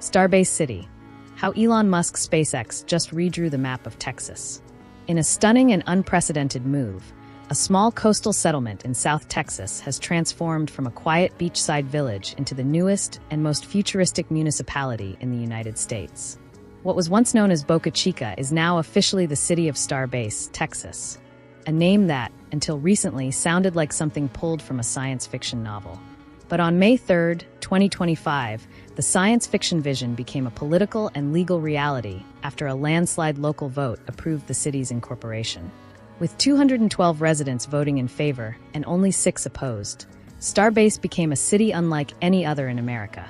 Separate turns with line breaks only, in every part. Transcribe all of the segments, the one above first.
Starbase City. How Elon Musk's SpaceX just redrew the map of Texas. In a stunning and unprecedented move, a small coastal settlement in South Texas has transformed from a quiet beachside village into the newest and most futuristic municipality in the United States. What was once known as Boca Chica is now officially the City of Starbase, Texas, a name that, until recently, sounded like something pulled from a science fiction novel. But on May 3, 2025, the science fiction vision became a political and legal reality after a landslide local vote approved the city's incorporation. With 212 residents voting in favor and only 6 opposed, Starbase became a city unlike any other in America.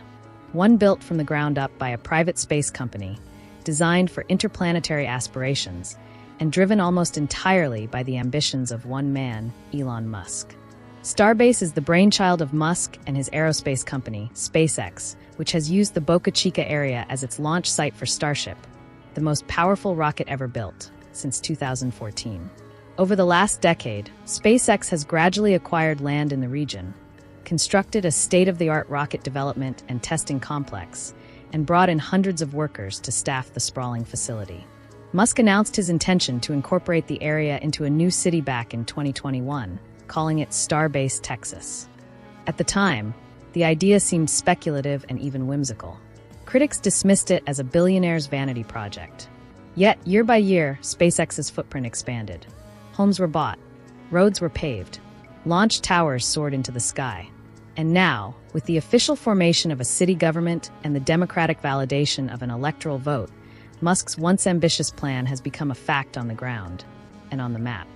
One built from the ground up by a private space company, designed for interplanetary aspirations, and driven almost entirely by the ambitions of one man, Elon Musk. Starbase is the brainchild of Musk and his aerospace company, SpaceX, which has used the Boca Chica area as its launch site for Starship, the most powerful rocket ever built, since 2014. Over the last decade, SpaceX has gradually acquired land in the region, constructed a state-of-the-art rocket development and testing complex, and brought in hundreds of workers to staff the sprawling facility. Musk announced his intention to incorporate the area into a new city back in 2021, calling it Starbase, Texas. At the time, the idea seemed speculative and even whimsical. Critics dismissed it as a billionaire's vanity project. Yet, year by year, SpaceX's footprint expanded. Homes were bought, roads were paved, launch towers soared into the sky. And now, with the official formation of a city government and the democratic validation of an electoral vote, Musk's once ambitious plan has become a fact on the ground and on the map.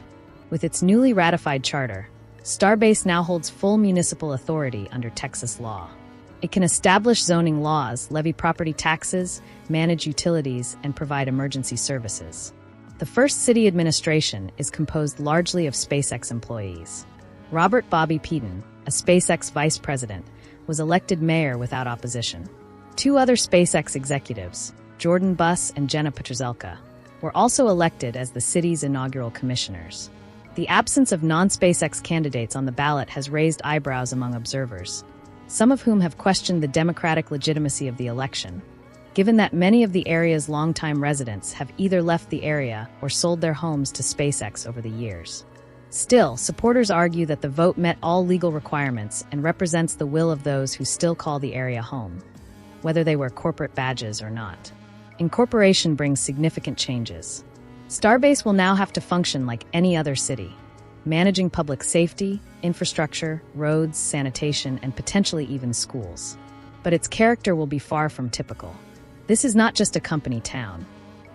With its newly ratified charter, Starbase now holds full municipal authority under Texas law. It can establish zoning laws, levy property taxes, manage utilities, and provide emergency services. The first city administration is composed largely of SpaceX employees. Robert "Bobby" Peden, a SpaceX vice president, was elected mayor without opposition. 2 other SpaceX executives, Jordan Buss and Jenna Petrzelka, were also elected as the city's inaugural commissioners. The absence of non-SpaceX candidates on the ballot has raised eyebrows among observers, some of whom have questioned the democratic legitimacy of the election, given that many of the area's longtime residents have either left the area or sold their homes to SpaceX over the years. Still, supporters argue that the vote met all legal requirements and represents the will of those who still call the area home, whether they wear corporate badges or not. Incorporation brings significant changes. Starbase will now have to function like any other city, managing public safety, infrastructure, roads, sanitation, and potentially even schools. But its character will be far from typical. This is not just a company town.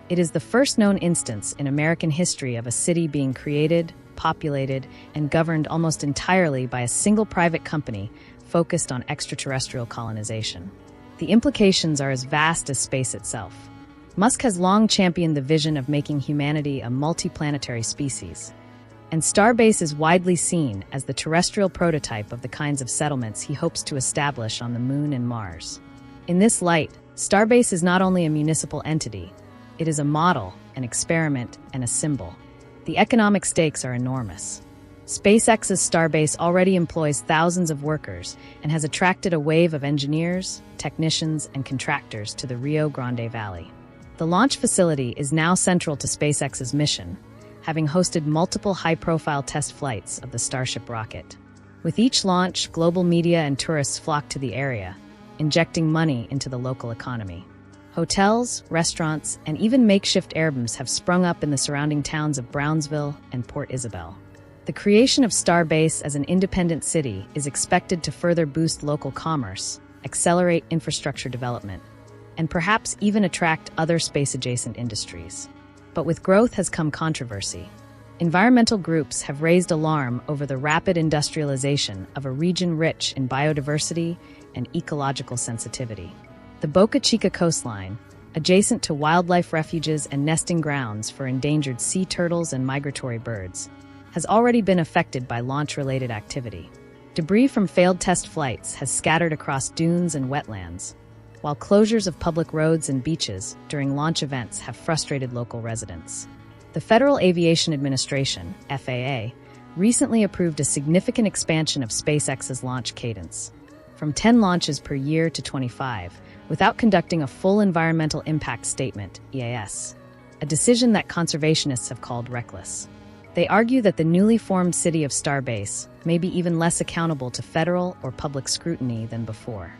It is the first known instance in American history of a city being created, populated, and governed almost entirely by a single private company focused on extraterrestrial colonization. The implications are as vast as space itself. Musk has long championed the vision of making humanity a multiplanetary species, and Starbase is widely seen as the terrestrial prototype of the kinds of settlements he hopes to establish on the Moon and Mars. In this light, Starbase is not only a municipal entity, it is a model, an experiment, and a symbol. The economic stakes are enormous. SpaceX's Starbase already employs thousands of workers and has attracted a wave of engineers, technicians, and contractors to the Rio Grande Valley. The launch facility is now central to SpaceX's mission, having hosted multiple high-profile test flights of the Starship rocket. With each launch, global media and tourists flock to the area, injecting money into the local economy. Hotels, restaurants, and even makeshift airbeams have sprung up in the surrounding towns of Brownsville and Port Isabel. The creation of Starbase as an independent city is expected to further boost local commerce, accelerate infrastructure development, and perhaps even attract other space-adjacent industries. But with growth has come controversy. Environmental groups have raised alarm over the rapid industrialization of a region rich in biodiversity and ecological sensitivity. The Boca Chica coastline, adjacent to wildlife refuges and nesting grounds for endangered sea turtles and migratory birds, has already been affected by launch-related activity. Debris from failed test flights has scattered across dunes and wetlands, while closures of public roads and beaches during launch events have frustrated local residents. The Federal Aviation Administration, FAA, recently approved a significant expansion of SpaceX's launch cadence, from 10 launches per year to 25, without conducting a full environmental impact statement, EAS, a decision that conservationists have called reckless. They argue that the newly formed City of Starbase may be even less accountable to federal or public scrutiny than before.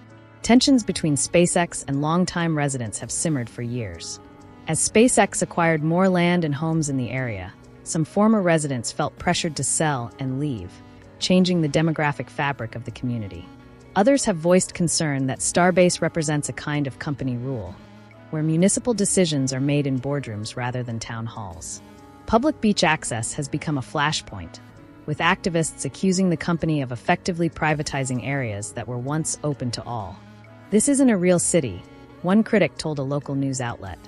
Tensions between SpaceX and longtime residents have simmered for years. As SpaceX acquired more land and homes in the area, some former residents felt pressured to sell and leave, changing the demographic fabric of the community. Others have voiced concern that Starbase represents a kind of company rule, where municipal decisions are made in boardrooms rather than town halls. Public beach access has become a flashpoint, with activists accusing the company of effectively privatizing areas that were once open to all. "This isn't a real city," one critic told a local news outlet.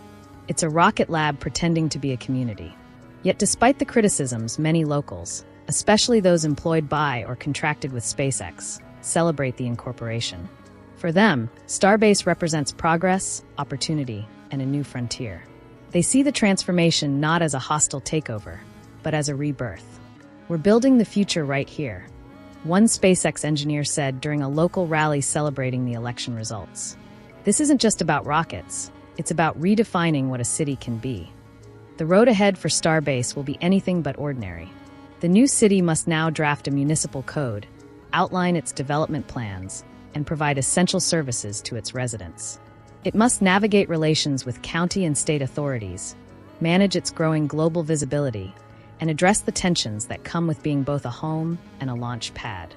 "It's a rocket lab pretending to be a community." Yet despite the criticisms, many locals, especially those employed by or contracted with SpaceX, celebrate the incorporation. For them, Starbase represents progress, opportunity, and a new frontier. They see the transformation not as a hostile takeover, but as a rebirth. "We're building the future right here," one SpaceX engineer said during a local rally celebrating the election results. "This isn't just about rockets, it's about redefining what a city can be." The road ahead for Starbase will be anything but ordinary. The new city must now draft a municipal code, outline its development plans, and provide essential services to its residents. It must navigate relations with county and state authorities, manage its growing global visibility, and address the tensions that come with being both a home and a launch pad.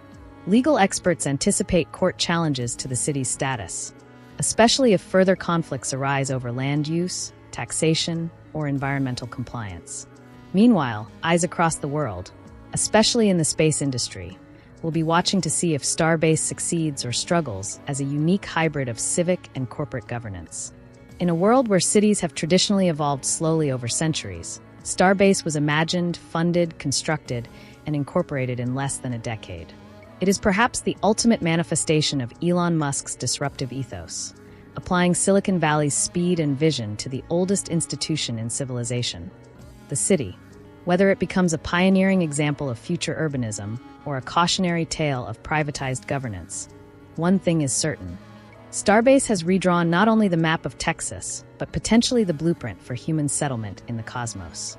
Legal experts anticipate court challenges to the city's status, especially if further conflicts arise over land use, taxation, or environmental compliance. Meanwhile, eyes across the world, especially in the space industry, will be watching to see if Starbase succeeds or struggles as a unique hybrid of civic and corporate governance. In a world where cities have traditionally evolved slowly over centuries, Starbase was imagined, funded, constructed, and incorporated in less than a decade. It is perhaps the ultimate manifestation of Elon Musk's disruptive ethos, applying Silicon Valley's speed and vision to the oldest institution in civilization, the city. Whether it becomes a pioneering example of future urbanism or a cautionary tale of privatized governance, one thing is certain. Starbase has redrawn not only the map of Texas, but potentially the blueprint for human settlement in the cosmos.